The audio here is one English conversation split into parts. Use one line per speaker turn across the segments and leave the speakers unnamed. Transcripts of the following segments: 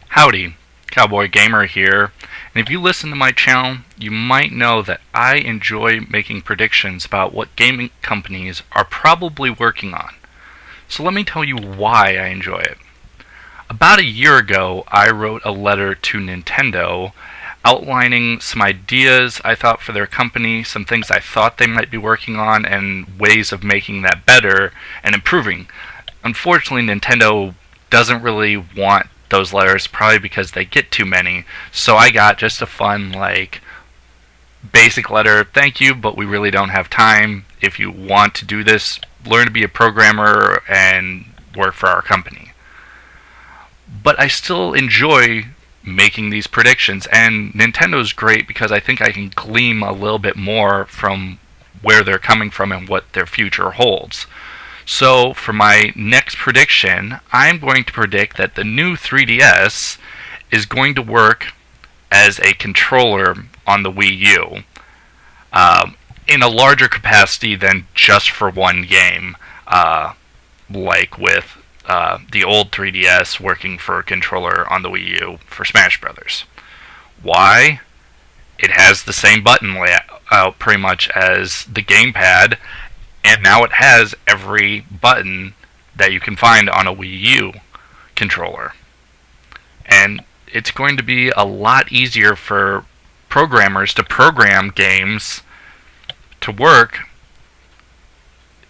Howdy, Cowboy Gamer here, and if you listen to my channel, you might know that I enjoy making predictions about what gaming companies are probably working on. So let me tell you why I enjoy it. About a year ago, I wrote a letter to Nintendo outlining some ideas I thought for their company, some things I thought they might be working on, and ways of making that better and improving. Unfortunately, Nintendo doesn't really want those letters, probably because they get too many, so I got just a fun, basic letter: thank you, but we really don't have time. If you want to do this, learn to be a programmer and work for our company. But I still enjoy making these predictions, and Nintendo's great because I think I can glean a little bit more from where they're coming from and what their future holds. So for my next prediction, I'm going to predict that the new 3DS is going to work as a controller on the Wii U in a larger capacity than just for one game, like with the old 3DS working for a controller on the Wii U for Smash Brothers. Why? It has the same button layout pretty much as the gamepad, and now it has every button that you can find on a Wii U controller. And it's going to be a lot easier for programmers to program games to work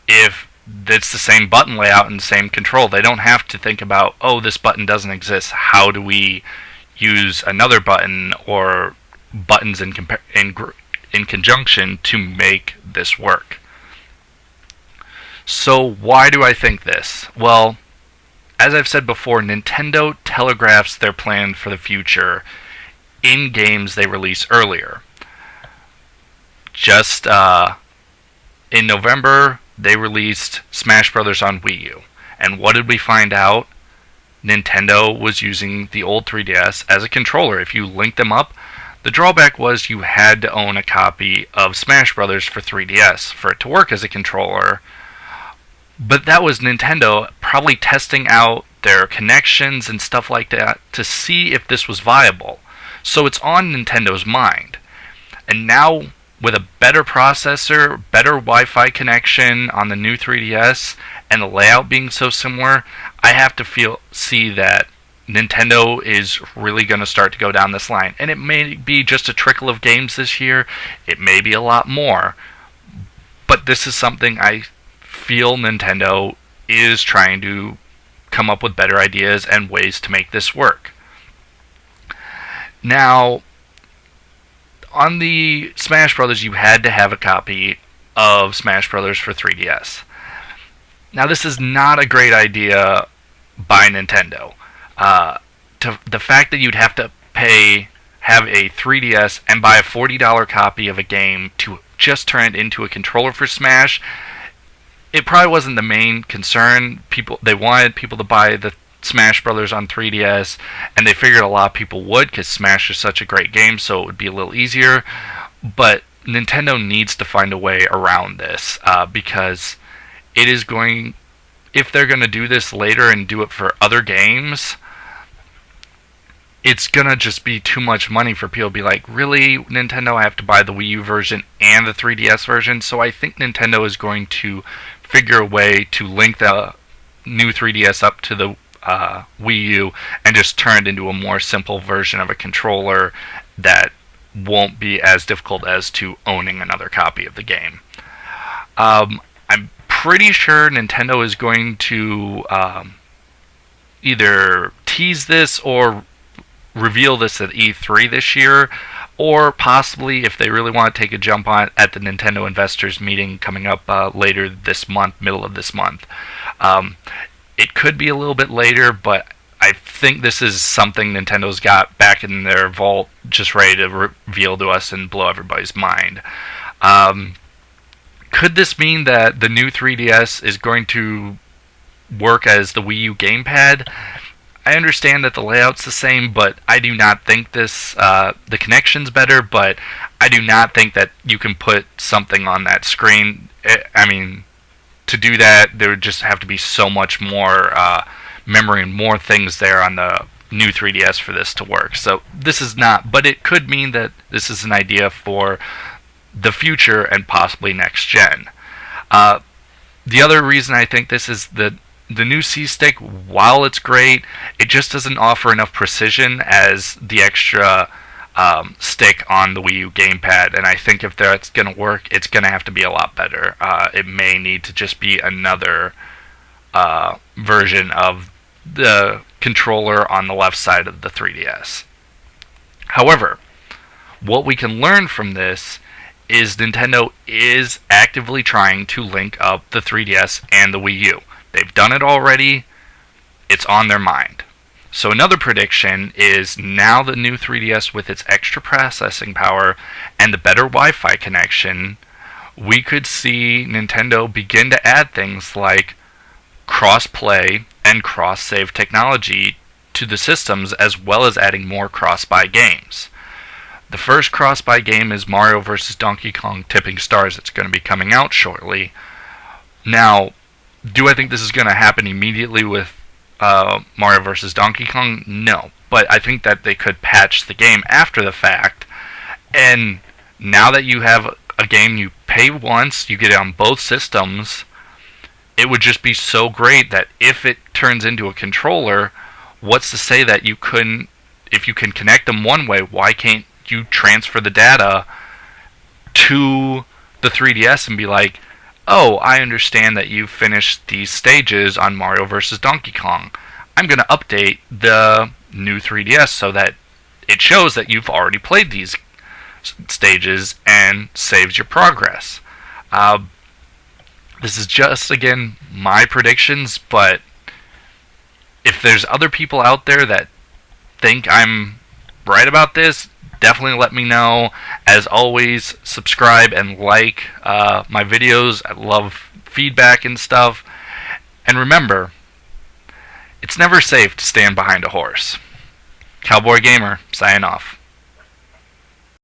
if it's the same button layout and the same control. They don't have to think about, oh, this button doesn't exist, how do we use another button or buttons in conjunction to make this work. So why do I think this? Well, as I've said before, Nintendo telegraphs their plan for the future in games they release earlier. Just in November, they released Smash Brothers on Wii U. And what did we find out? Nintendo was using the old 3DS as a controller. If you linked them up, the drawback was you had to own a copy of Smash Brothers for 3DS for it to work as a controller. But that was Nintendo probably testing out their connections and stuff like that to see if this was viable. So it's on Nintendo's mind. And now, with a better processor, better Wi-Fi connection on the new 3DS, and the layout being so similar, I have to see that Nintendo is really going to start to go down this line. And it may be just a trickle of games this year. It may be a lot more. But this is something I feel Nintendo is trying to come up with better ideas and ways to make this work. Now, on the Smash Brothers, you had to have a copy of Smash Brothers for 3DS. Now, this is not a great idea by Nintendo. The fact that you'd have to have a 3DS and buy a $40 copy of a game to just turn it into a controller for Smash, it probably wasn't the main concern. They wanted people to buy the Smash Brothers on 3DS, and they figured a lot of people would because Smash is such a great game, so it would be a little easier. But Nintendo needs to find a way around this because it is going, if they're going to do this later and do it for other games, it's going to just be too much money for people to be like, really, Nintendo, I have to buy the Wii U version and the 3DS version? So I think Nintendo is going to figure a way to link the new 3DS up to the Wii U and just turn it into a more simple version of a controller that won't be as difficult as to owning another copy of the game. I'm pretty sure Nintendo is going to either tease this or reveal this at E3 this year, or possibly, if they really want to take a jump on it, at the Nintendo Investors meeting coming up later this month, middle of this month. It could be a little bit later, but I think this is something Nintendo's got back in their vault, just ready to reveal to us and blow everybody's mind. Could this mean that the new 3DS is going to work as the Wii U gamepad? I understand that the layout's the same, but I do not think this, the connection's better, but I do not think that you can put something on that screen. I mean, to do that, there would just have to be so much more memory and more things there on the new 3DS for this to work. So this is not, but it could mean that this is an idea for the future and possibly next gen. The other reason I think this is the new C-Stick, while it's great, it just doesn't offer enough precision as the extra stick on the Wii U gamepad, and I think if that's going to work, it's going to have to be a lot better. It may need to just be another version of the controller on the left side of the 3DS. However, what we can learn from this is Nintendo is actively trying to link up the 3DS and the Wii U. They've done it already. It's on their mind. So another prediction is now the new 3DS with its extra processing power and the better Wi-Fi connection, we could see Nintendo begin to add things like cross-play and cross-save technology to the systems, as well as adding more cross-buy games. The first cross-buy game is Mario vs. Donkey Kong Tipping Stars. It's going to be coming out shortly. Now, do I think this is going to happen immediately with Mario vs. Donkey Kong? No. But I think that they could patch the game after the fact. And now that you have a game you pay once, you get it on both systems, it would just be so great that if it turns into a controller, what's to say that you couldn't, if you can connect them one way, why can't you transfer the data to the 3DS and be like, oh, I understand that you finished these stages on Mario vs. Donkey Kong. I'm going to update the new 3DS so that it shows that you've already played these stages and saves your progress. This is just, again, my predictions, but if there's other people out there that think I'm right about this, definitely let me know. As always, subscribe and like my videos. I love feedback and stuff. And remember, it's never safe to stand behind a horse. Cowboy Gamer, signing off.